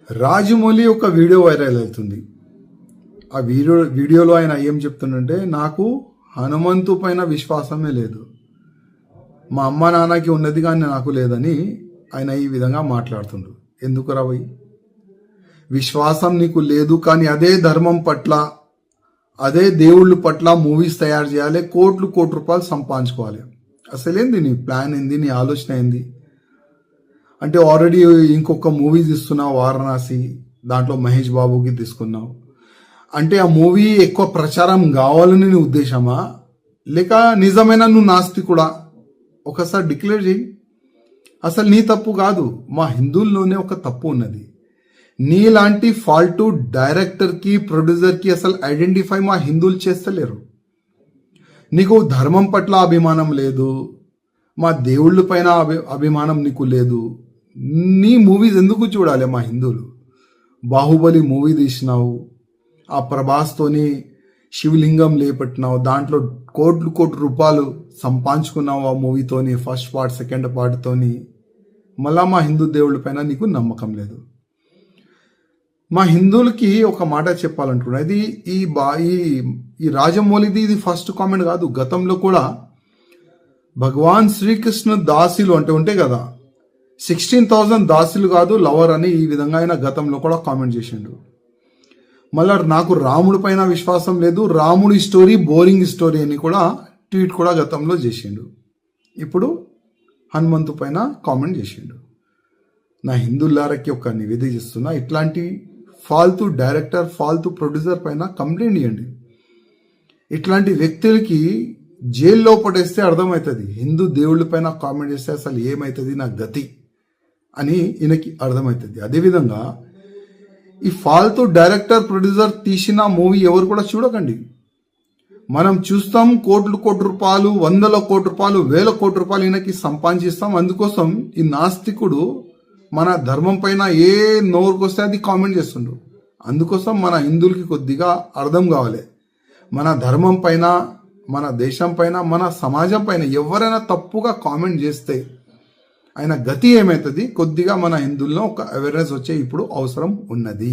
రాజమౌళి ఒక video viral అవుతుంది. ఆ వీడియోలో ఆయన ఏం చెప్తుండంటే, నాకు హనుమంతు పైన విశ్వాసమే లేదు, మా అమ్మ నాన్నకి ఉన్నది కానీ నాకు లేదని ఆయన ఈ విధంగా మాట్లాడుతుండ్రు. ఎందుకు రావయ్యి? విశ్వాసం నీకు లేదు కానీ అదే ధర్మం పట్ల, అదే దేవుళ్ళ పట్ల మూవీస్ తయారు చేయాలి, కోట్ల రూపాయలు సంపాదించుకోవాలి. అసలేంది నీ ప్లాన్ ఏంది? నీ ఆలోచన ఏంది? అంటే ఆల్రెడీ ఇంకొక మూవీ తీస్తున్నావు వారణాసి, దాంట్లో మహేష్ బాబుకి తీసుకున్నావు. అంటే ఆ మూవీ ఎక్కువ ప్రచారం కావాలని నీ ఉద్దేశమా, లేక నిజమైన నువ్వు నాస్తికుడా? ఒకసారి డిక్లేర్ చేయి. అసలు నీ తప్పు కాదు, మా హిందువుల్లోనే ఒక తప్పు ఉన్నది. నీలాంటి ఫాల్టు డైరెక్టర్కి, ప్రొడ్యూసర్కి అసలు ఐడెంటిఫై మా హిందువులు చేస్తలేరు. నీకు ధర్మం పట్ల అభిమానం లేదు, మా దేవుళ్ళ పైన అభిమానం నీకు లేదు. నీ మూవీస్ ఎందుకు చూడాలి మా హిందువులు? బాహుబలి మూవీ తీసినావు, ఆ ప్రభాస్తోని శివలింగం లేపట్టినావు, దాంట్లో కోట్ల రూపాయలు సంపాదించుకున్నావు ఆ మూవీతోని, ఫస్ట్ పార్ట్ సెకండ్ పార్ట్తోని. మళ్ళా మా హిందూ దేవుళ్ళ పైన నీకు నమ్మకం లేదు. మా హిందువులకి ఒక మాట చెప్పాలంటున్నా, ఇది ఈ రాజమౌళిది ఇది ఫస్ట్ కామెంట్ కాదు. గతంలో కూడా భగవాన్ శ్రీకృష్ణ దాసులు అంటే ఉంటాయి కదా, 16,000 దాసులు కాదు లవర్ అని ఈ విధంగా ఆయన గతంలో కూడా కామెంట్ చేసిండు. మళ్ళా నాకు రాముడి పైన విశ్వాసం లేదు, రాముడి స్టోరీ బోరింగ్ స్టోరీ అని కూడా ట్వీట్ కూడా గతంలో చేసిండు. ఇప్పుడు హనుమంతు పైన కామెంట్ చేసిండు. నా హిందువులారకి ఒక నివేదిక చేస్తున్నా, ఇట్లాంటి ఫాల్తూ డైరెక్టర్, ఫాల్తూ ప్రొడ్యూసర్ పైన కంప్లైంట్ ఇవ్వండి. ఇట్లాంటి వ్యక్తులకి జైల్లో పడేస్తే అర్థమవుతుంది, హిందూ దేవుళ్ళ పైన కామెంట్ చేస్తే అసలు ఏమవుతుంది నా గతి అని ఈయనకి అర్థమవుతుంది. అదేవిధంగా ఈ ఫాల్తూ డైరెక్టర్, ప్రొడ్యూసర్ తీసిన మూవీ ఎవరు కూడా చూడకండి. మనం చూస్తాం కోట్ల రూపాయలు, 100 కోట్ల రూపాయలు, 1000 కోట్ల రూపాయలు ఈయనకి సంపాదించిస్తాం. అందుకోసం ఈ నాస్తికుడు మన ధర్మం పైన ఏ నోరుకొస్తే అది కామెంట్ చేస్తుండ్రు. అందుకోసం మన హిందువులకి కొద్దిగా అర్థం కావాలి, మన ధర్మం పైన, మన దేశం పైన, మన సమాజం పైన ఎవరైనా తప్పుగా కామెంట్ చేస్తే ఆయన గతి ఏమవుతుంది, కొద్దిగా మన హిందువుల్లో ఒక అవేర్నెస్ వచ్చే ఇప్పుడు అవసరం ఉన్నది.